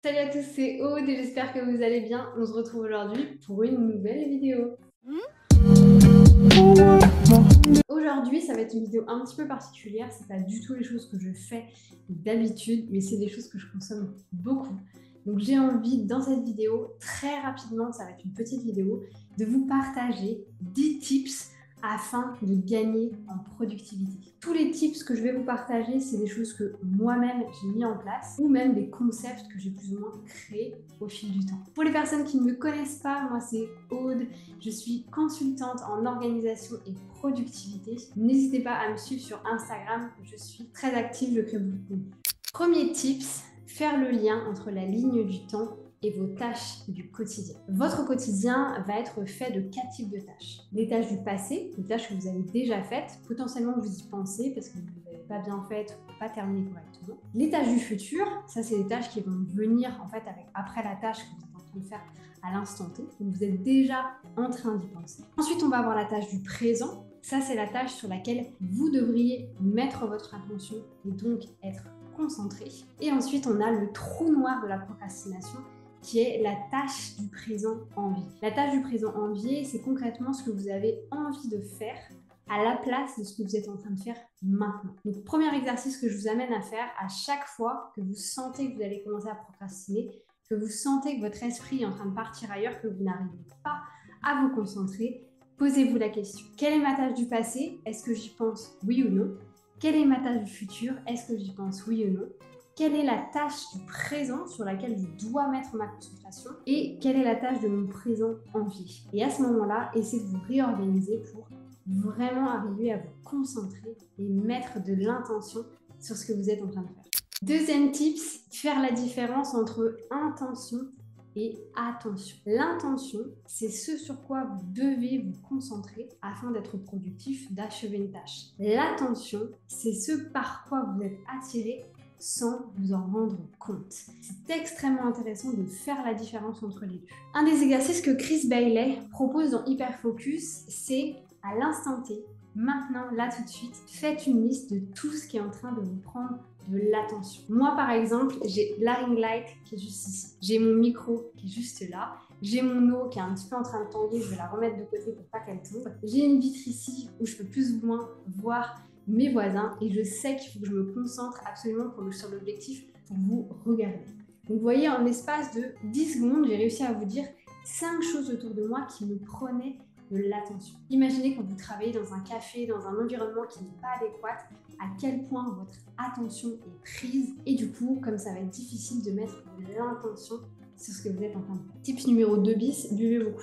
Salut à tous, c'est Aude et j'espère que vous allez bien. On se retrouve aujourd'hui pour une nouvelle vidéo. Aujourd'hui, ça va être une vidéo un petit peu particulière. C'est pas du tout les choses que je fais d'habitude, mais c'est des choses que je consomme beaucoup. Donc j'ai envie, dans cette vidéo, très rapidement, ça va être une petite vidéo, de vous partager 10 tips afin de gagner en productivité. Tous les tips que je vais vous partager, c'est des choses que moi-même j'ai mis en place ou même des concepts que j'ai plus ou moins créés au fil du temps. Pour les personnes qui ne me connaissent pas, moi c'est Aude, je suis consultante en organisation et productivité. N'hésitez pas à me suivre sur Instagram, je suis très active, je crée beaucoup de contenu. Premier tips, faire le lien entre la ligne du temps et vos tâches du quotidien. Votre quotidien va être fait de 4 types de tâches. Les tâches du passé, les tâches que vous avez déjà faites, potentiellement vous y pensez parce que vous ne l'avez pas bien faites ou pas terminé correctement. Les tâches du futur, ça c'est des tâches qui vont venir en fait après la tâche que vous êtes en train de faire à l'instant T. Donc vous êtes déjà en train d'y penser. Ensuite, on va avoir la tâche du présent. Ça, c'est la tâche sur laquelle vous devriez mettre votre attention et donc être concentré. Et ensuite, on a le trou noir de la procrastination qui est la tâche du présent envie. La tâche du présent envie, c'est concrètement ce que vous avez envie de faire à la place de ce que vous êtes en train de faire maintenant. Donc, premier exercice que je vous amène à faire à chaque fois que vous sentez que vous allez commencer à procrastiner, que vous sentez que votre esprit est en train de partir ailleurs, que vous n'arrivez pas à vous concentrer, posez-vous la question. Quelle est ma tâche du passé? Est-ce que j'y pense oui ou non? Quelle est ma tâche du futur? Est-ce que j'y pense oui ou non? Quelle est la tâche du présent sur laquelle je dois mettre ma concentration? Et quelle est la tâche de mon présent envie? Et à ce moment-là, essayez de vous réorganiser pour vraiment arriver à vous concentrer et mettre de l'intention sur ce que vous êtes en train de faire. Deuxième tips, faire la différence entre intention et attention. L'intention, c'est ce sur quoi vous devez vous concentrer afin d'être productif, d'achever une tâche. L'attention, c'est ce par quoi vous êtes attiré sans vous en rendre compte. C'est extrêmement intéressant de faire la différence entre les deux. Un des exercices que Chris Bailey propose dans Hyperfocus, c'est à l'instant T, maintenant, là tout de suite, faites une liste de tout ce qui est en train de vous prendre de l'attention. Moi, par exemple, j'ai la ring light qui est juste ici. J'ai mon micro qui est juste là. J'ai mon eau qui est un petit peu en train de tanguer. Je vais la remettre de côté pour pas qu'elle tombe. J'ai une vitre ici où je peux plus ou moins voir mes voisins et je sais qu'il faut que je me concentre absolument sur l'objectif pour vous regarder. Donc, vous voyez, en l'espace de 10 secondes, j'ai réussi à vous dire 5 choses autour de moi qui me prenaient de l'attention. Imaginez quand vous travaillez dans un café, dans un environnement qui n'est pas adéquat, à quel point votre attention est prise et du coup, comme ça va être difficile de mettre de l'intention sur ce que vous êtes en train de faire. Tips numéro 2 bis, buvez beaucoup.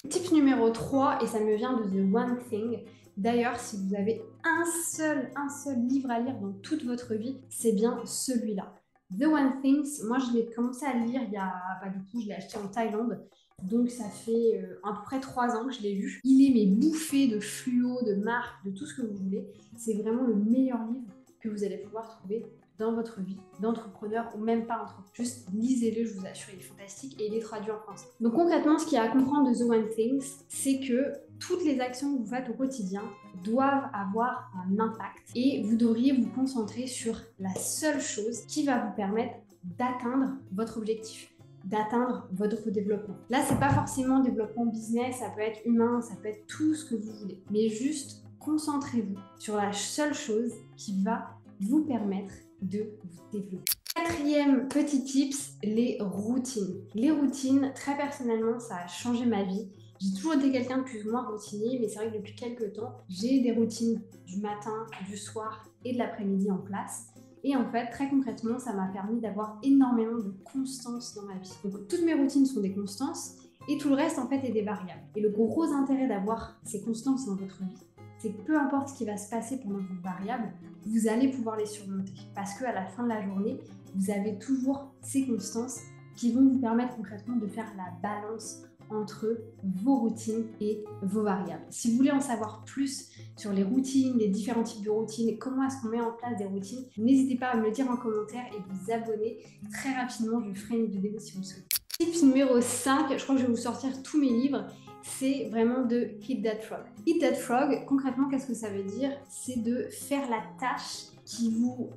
Tips numéro 3, et ça me vient de The One Thing. D'ailleurs, si vous avez un seul livre à lire dans toute votre vie, c'est bien celui-là. The One Things, moi je l'ai commencé à lire il y a, du coup je l'ai acheté en Thaïlande, donc ça fait à peu près 3 ans que je l'ai lu. Il est mais bouffé de fluo, de marques, de tout ce que vous voulez. C'est vraiment le meilleur livre que vous allez pouvoir trouver dans votre vie d'entrepreneur ou même pas entrepreneur. Juste lisez-le, je vous assure, il est fantastique et il est traduit en français. Donc concrètement, ce qu'il y a à comprendre de The One Things, c'est que toutes les actions que vous faites au quotidien doivent avoir un impact et vous devriez vous concentrer sur la seule chose qui va vous permettre d'atteindre votre objectif, d'atteindre votre développement. Là, c'est pas forcément développement business, ça peut être humain, ça peut être tout ce que vous voulez, mais juste concentrez-vous sur la seule chose qui va vous permettre de vous développer. Quatrième petit tips, les routines. Les routines, très personnellement, ça a changé ma vie. J'ai toujours été quelqu'un de plus ou moins routinier, mais c'est vrai que depuis quelques temps, j'ai des routines du matin, du soir et de l'après-midi en place. Et en fait, très concrètement, ça m'a permis d'avoir énormément de constance dans ma vie. Donc, toutes mes routines sont des constances et tout le reste, en fait, est des variables. Et le gros intérêt d'avoir ces constances dans votre vie, c'est que peu importe ce qui va se passer pendant vos variables, vous allez pouvoir les surmonter. Parce qu'à la fin de la journée, vous avez toujours ces constances qui vont vous permettre concrètement de faire la balance entre vos routines et vos variables. Si vous voulez en savoir plus sur les routines, les différents types de routines, comment est-ce qu'on met en place des routines, n'hésitez pas à me le dire en commentaire et vous abonner. Très rapidement, je ferai une vidéo si vous le souhaitez. Tip numéro 5, je crois que je vais vous sortir tous mes livres, c'est vraiment de Hit That Frog. Hit That Frog, concrètement, qu'est-ce que ça veut dire? C'est de faire la tâche qui vous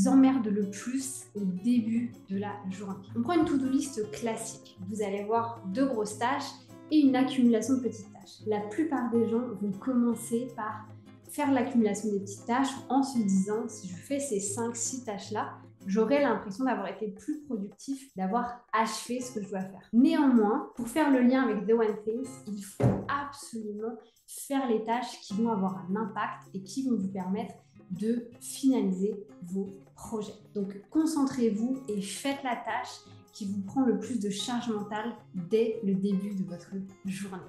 emmerde le plus au début de la journée? On prend une to-do list classique. Vous allez voir 2 grosses tâches et une accumulation de petites tâches. La plupart des gens vont commencer par faire l'accumulation des petites tâches en se disant si je fais ces 5-6 tâches-là, j'aurai l'impression d'avoir été plus productif, d'avoir achevé ce que je dois faire. Néanmoins, pour faire le lien avec The One Things, il faut absolument faire les tâches qui vont avoir un impact et qui vont vous permettre de finaliser vos projets. Donc concentrez-vous et faites la tâche qui vous prend le plus de charge mentale dès le début de votre journée.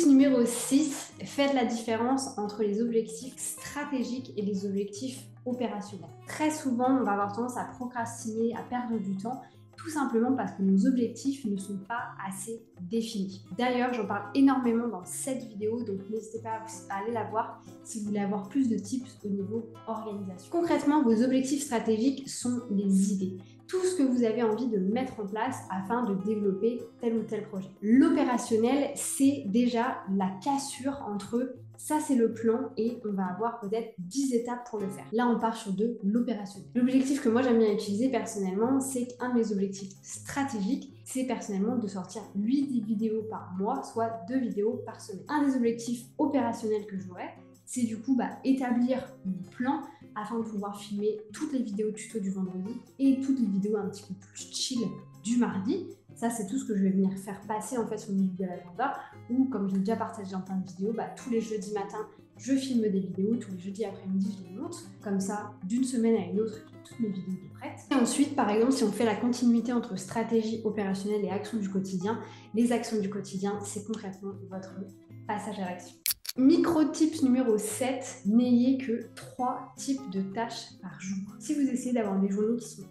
Numéro 6, faites la différence entre les objectifs stratégiques et les objectifs opérationnels. Très souvent, on va avoir tendance à procrastiner, à perdre du temps, tout simplement parce que nos objectifs ne sont pas assez définis. D'ailleurs, j'en parle énormément dans cette vidéo, donc n'hésitez pas à aller la voir si vous voulez avoir plus de tips au niveau organisation. Concrètement, vos objectifs stratégiques sont les idées. Tout ce que vous avez envie de mettre en place afin de développer tel ou tel projet. L'opérationnel, c'est déjà la cassure entre ça c'est le plan et on va avoir peut-être 10 étapes pour le faire. Là, on part sur de l'opérationnel. L'objectif que moi j'aime bien utiliser personnellement, c'est qu'un de mes objectifs stratégiques, c'est personnellement de sortir 8 vidéos par mois, soit 2 vidéos par semaine. Un des objectifs opérationnels que j'aurais, c'est du coup établir mon plan afin de pouvoir filmer toutes les vidéos tuto du vendredi et toutes les vidéos un petit peu plus chill du mardi. Ça, c'est tout ce que je vais venir faire passer en fait sur mon Google Agenda ou comme j'ai déjà partagé dans plein de vidéos, tous les jeudis matins, je filme des vidéos, tous les jeudis après-midi, je les monte. Comme ça, d'une semaine à une autre, toutes mes vidéos sont prêtes. Et ensuite, par exemple, si on fait la continuité entre stratégie opérationnelle et actions du quotidien, les actions du quotidien, c'est concrètement votre passage à l'action. Micro-tips numéro 7, n'ayez que 3 types de tâches par jour. Si vous essayez d'avoir des journées qui sont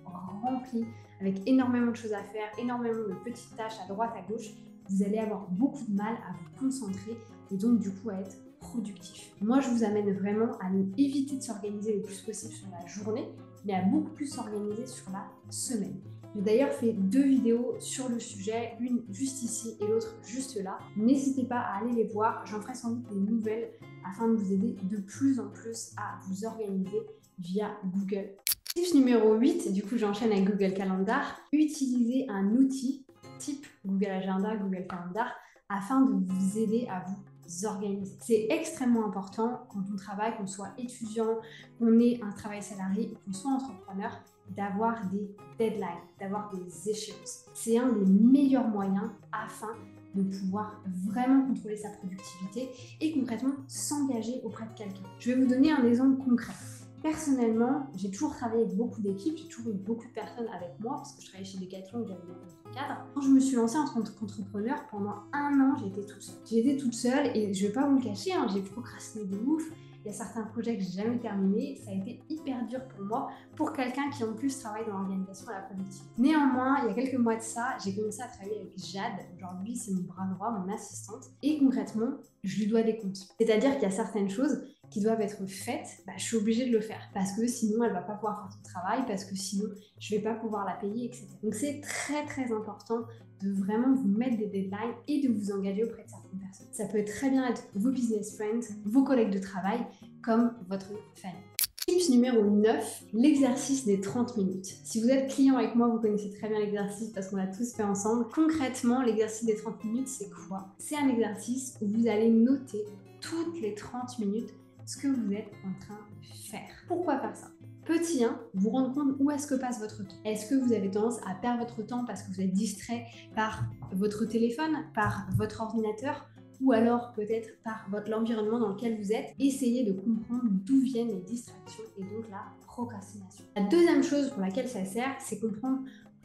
remplies avec énormément de choses à faire, énormément de petites tâches à droite, à gauche, vous allez avoir beaucoup de mal à vous concentrer et donc du coup à être productif. Moi, je vous amène vraiment à éviter de s'organiser le plus possible sur la journée, mais à beaucoup plus s'organiser sur la semaine. J'ai d'ailleurs fait 2 vidéos sur le sujet, une juste ici et l'autre juste là. N'hésitez pas à aller les voir, j'en ferai sans doute des nouvelles afin de vous aider de plus en plus à vous organiser via Google. Tips numéro 8, du coup j'enchaîne avec Google Calendar. Utilisez un outil type Google Agenda, Google Calendar afin de vous aider à vous organiser. C'est extrêmement important quand on travaille, qu'on soit étudiant, qu'on ait un travail salarié ou qu'on soit entrepreneur, d'avoir des deadlines, d'avoir des échéances. C'est un des meilleurs moyens afin de pouvoir vraiment contrôler sa productivité et concrètement s'engager auprès de quelqu'un. Je vais vous donner un exemple concret. Personnellement, j'ai toujours travaillé avec beaucoup d'équipes, j'ai toujours eu beaucoup de personnes avec moi parce que je travaillais chez Decathlon, j'avais des cadres. Quand je me suis lancée en tant qu'entrepreneur, pendant 1 an, j'étais toute seule. J'étais toute seule et je vais pas vous le cacher, j'ai procrastiné de ouf. Il y a certains projets que j'ai jamais terminés. Ça a été hyper dur pour moi, pour quelqu'un qui en plus travaille dans l'organisation et la productivité. Néanmoins, il y a quelques mois de ça, j'ai commencé à travailler avec Jade. Aujourd'hui, c'est mon bras droit, mon assistante. Et concrètement, je lui dois des comptes. C'est-à-dire qu'il y a certaines choses qui doivent être faites, je suis obligée de le faire. Parce que sinon, elle ne va pas pouvoir faire son travail, parce que sinon, je ne vais pas pouvoir la payer, etc. Donc, c'est très, très important de vraiment vous mettre des deadlines et de vous engager auprès de certaines personnes. Ça peut très bien être vos business friends, vos collègues de travail, comme votre famille. Tips numéro 9, l'exercice des 30 minutes. Si vous êtes client avec moi, vous connaissez très bien l'exercice parce qu'on l'a tous fait ensemble. Concrètement, l'exercice des 30 minutes, c'est quoi? C'est un exercice où vous allez noter toutes les 30 minutes ce que vous êtes en train de faire. Pourquoi faire ça? Petit 1, vous rendre compte où est-ce que passe votre temps. Est-ce que vous avez tendance à perdre votre temps parce que vous êtes distrait par votre téléphone, par votre ordinateur ou alors peut-être par l'environnement dans lequel vous êtes? Essayez de comprendre d'où viennent les distractions et donc la procrastination. La deuxième chose pour laquelle ça sert, c'est comprendre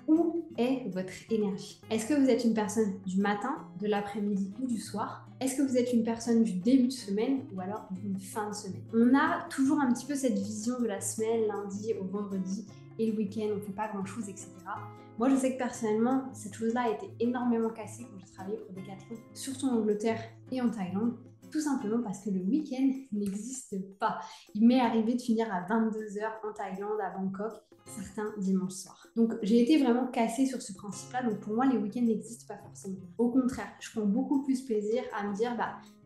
où est votre énergie. Est-ce que vous êtes une personne du matin, de l'après-midi ou du soir? Est-ce que vous êtes une personne du début de semaine ou alors d'une fin de semaine? On a toujours un petit peu cette vision de la semaine, lundi au vendredi, et le week-end, on ne fait pas grand-chose, etc. Moi, je sais que personnellement, cette chose-là a été énormément cassée quand j'ai travaillé pour Decathlon, surtout en Angleterre et en Thaïlande. Tout simplement parce que le week-end n'existe pas. Il m'est arrivé de finir à 22 h en Thaïlande, à Bangkok, certains dimanches soirs. Donc j'ai été vraiment cassée sur ce principe-là, donc pour moi les week-ends n'existent pas forcément. Au contraire, je prends beaucoup plus plaisir à me dire,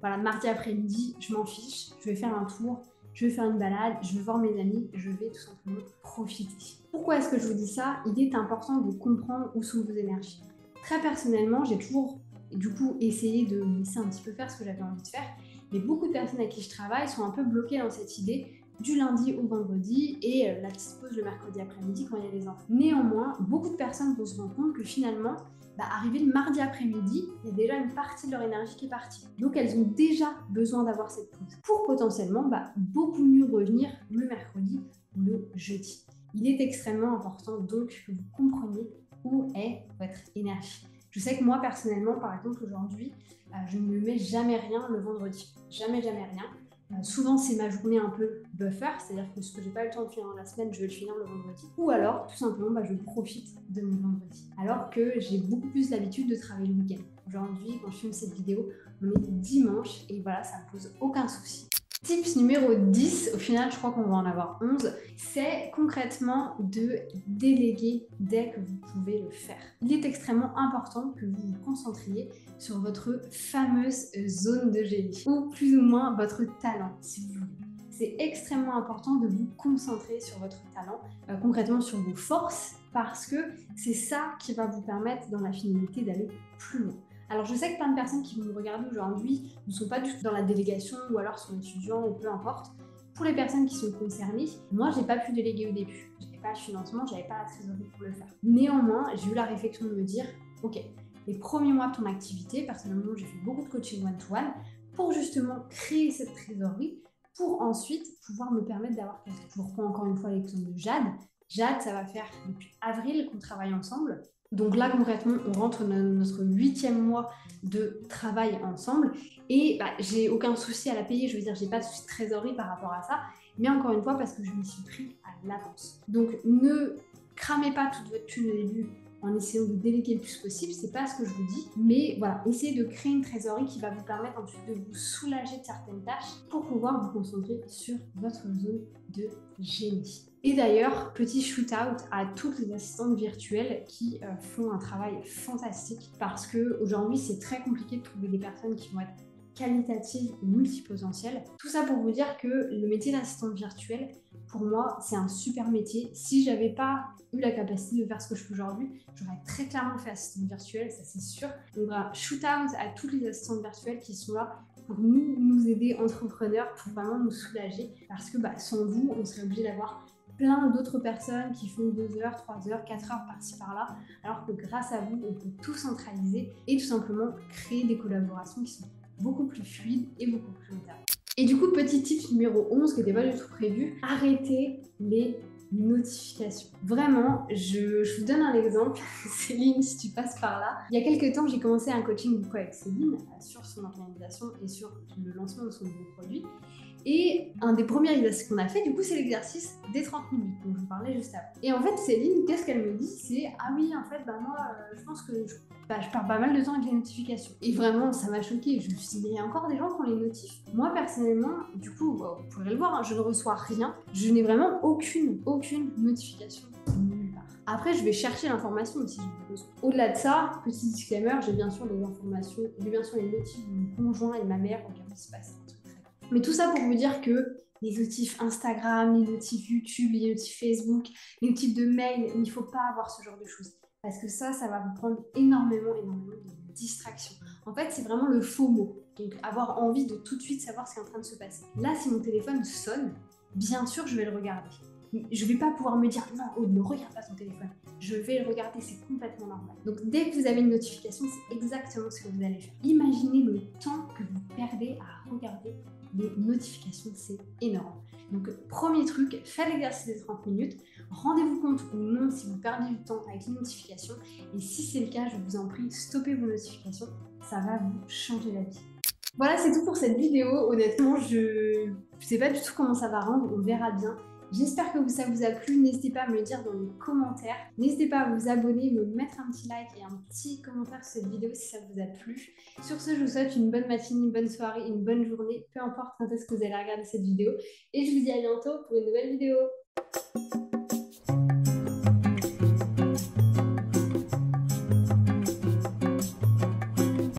voilà, mardi après-midi, je m'en fiche, je vais faire un tour, je vais faire une balade, je vais voir mes amis, je vais tout simplement profiter. Pourquoi est-ce que je vous dis ça? Il est important de comprendre où sont vos énergies. Très personnellement, j'ai toujours du coup essayé de me laisser un petit peu faire ce que j'avais envie de faire, mais beaucoup de personnes avec qui je travaille sont un peu bloquées dans cette idée du lundi au vendredi et la petite pause le mercredi après-midi quand il y a les enfants. Néanmoins, beaucoup de personnes vont se rendre compte que finalement, arrivé le mardi après-midi, il y a déjà une partie de leur énergie qui est partie. Donc elles ont déjà besoin d'avoir cette pause pour potentiellement beaucoup mieux revenir le mercredi ou le jeudi. Il est extrêmement important donc que vous compreniez où est votre énergie. Je sais que moi personnellement, par exemple aujourd'hui, je ne me mets jamais rien le vendredi. Jamais rien. Souvent c'est ma journée un peu buffer, c'est-à-dire que ce que j'ai pas eu le temps de finir dans la semaine, je vais le finir le vendredi. Ou alors tout simplement je profite de mon vendredi. Alors que j'ai beaucoup plus l'habitude de travailler le week-end. Aujourd'hui quand je filme cette vidéo, on est dimanche et voilà, ça me pose aucun souci. Tips numéro 10, au final je crois qu'on va en avoir 11, c'est concrètement de déléguer dès que vous pouvez le faire. Il est extrêmement important que vous vous concentriez sur votre fameuse zone de génie, ou plus ou moins votre talent si vous voulez. C'est extrêmement important de vous concentrer sur votre talent, concrètement sur vos forces, parce que c'est ça qui va vous permettre dans la finalité d'aller plus loin. Alors je sais que plein de personnes qui vont me regarder aujourd'hui ne sont pas du tout dans la délégation ou alors sont étudiants ou peu importe. Pour les personnes qui sont concernées, moi j'ai pas pu déléguer au début. J'avais pas le financement, j'avais pas la trésorerie pour le faire. Néanmoins, j'ai eu la réflexion de me dire, ok, les premiers mois de ton activité, personnellement j'ai fait beaucoup de coaching one-to-one pour justement créer cette trésorerie pour ensuite pouvoir me permettre d'avoir quelque chose. Je reprends encore une fois l'exemple de Jade. Jade, ça va faire depuis avril qu'on travaille ensemble. Donc là, concrètement, on rentre dans notre 8e mois de travail ensemble et j'ai aucun souci à la payer. Je veux dire, j'ai pas de souci de trésorerie par rapport à ça. Mais encore une fois, parce que je m'y suis pris à l'avance. Donc ne cramez pas toute votre thune au début en essayant de déléguer le plus possible, c'est pas ce que je vous dis, mais voilà, essayez de créer une trésorerie qui va vous permettre ensuite de vous soulager de certaines tâches pour pouvoir vous concentrer sur votre zone de génie. Et d'ailleurs, petit shoot-out à toutes les assistantes virtuelles qui font un travail fantastique parce qu'aujourd'hui, c'est très compliqué de trouver des personnes qui vont être qualitatives et multipotentielles. Tout ça pour vous dire que le métier d'assistante virtuelle, pour moi, c'est un super métier. Si j'avais pas eu la capacité de faire ce que je fais aujourd'hui, j'aurais très clairement fait assistante virtuelle, ça c'est sûr. Donc voilà, shoot-out à toutes les assistantes virtuelles qui sont là pour nous aider entrepreneurs, pour vraiment nous soulager parce que sans vous, on serait obligé d'avoir plein d'autres personnes qui font 2 heures, 3 heures, 4 heures par-ci par-là, alors que grâce à vous, on peut tout centraliser et tout simplement créer des collaborations qui sont beaucoup plus fluides et beaucoup plus rentables. Et du coup, petit tip numéro 11 qui n'était pas du tout prévu, arrêtez les notifications. Vraiment, je vous donne un exemple. Céline, si tu passes par là. Il y a quelques temps, j'ai commencé un coaching avec Céline sur son organisation et sur le lancement de son nouveau produit. Et un des premiers exercices qu'on a fait, du coup, c'est l'exercice des 30 minutes, dont je vous parlais juste avant. Et en fait, Céline, qu'est-ce qu'elle me dit? C'est « Ah oui, en fait, moi, je pense que je perds pas mal de temps avec les notifications. » Et vraiment, ça m'a choquée. Je me suis dit, mais il y a encore des gens qui ont les notifs. Moi, personnellement, du coup, vous pourrez le voir, hein, je ne reçois rien. Je n'ai vraiment aucune notification nulle part. Après, je vais chercher l'information si j'ai besoin. Au-delà de ça, petit disclaimer, j'ai bien sûr les informations, j'ai bien sûr les notifs de mon conjoint et de ma mère au cas où il se passe un truc très grave. Mais tout ça pour vous dire que les notifs Instagram, les notifs YouTube, les notifs Facebook, les notifs de mail, il ne faut pas avoir ce genre de choses. Parce que ça va vous prendre énormément de distractions. En fait, c'est vraiment le FOMO. Donc, avoir envie de tout de suite savoir ce qui est en train de se passer. Là, si mon téléphone sonne, bien sûr, je vais le regarder. Je ne vais pas pouvoir me dire non, Aude, ne regarde pas ton téléphone. Je vais le regarder, c'est complètement normal. Donc, dès que vous avez une notification, c'est exactement ce que vous allez faire. Imaginez le temps que vous perdez à regarder les notifications, c'est énorme. Donc, premier truc, faites l'exercice des 30 minutes. Rendez-vous compte ou non si vous perdez du temps avec les notifications. Et si c'est le cas, je vous en prie, stoppez vos notifications. Ça va vous changer la vie. Voilà, c'est tout pour cette vidéo. Honnêtement, je ne sais pas du tout comment ça va rendre. On verra bien. J'espère que ça vous a plu. N'hésitez pas à me le dire dans les commentaires. N'hésitez pas à vous abonner, me mettre un petit like et un petit commentaire sur cette vidéo si ça vous a plu. Sur ce, je vous souhaite une bonne matinée, une bonne soirée, une bonne journée, peu importe quand est-ce que vous allez regarder cette vidéo. Et je vous dis à bientôt pour une nouvelle vidéo.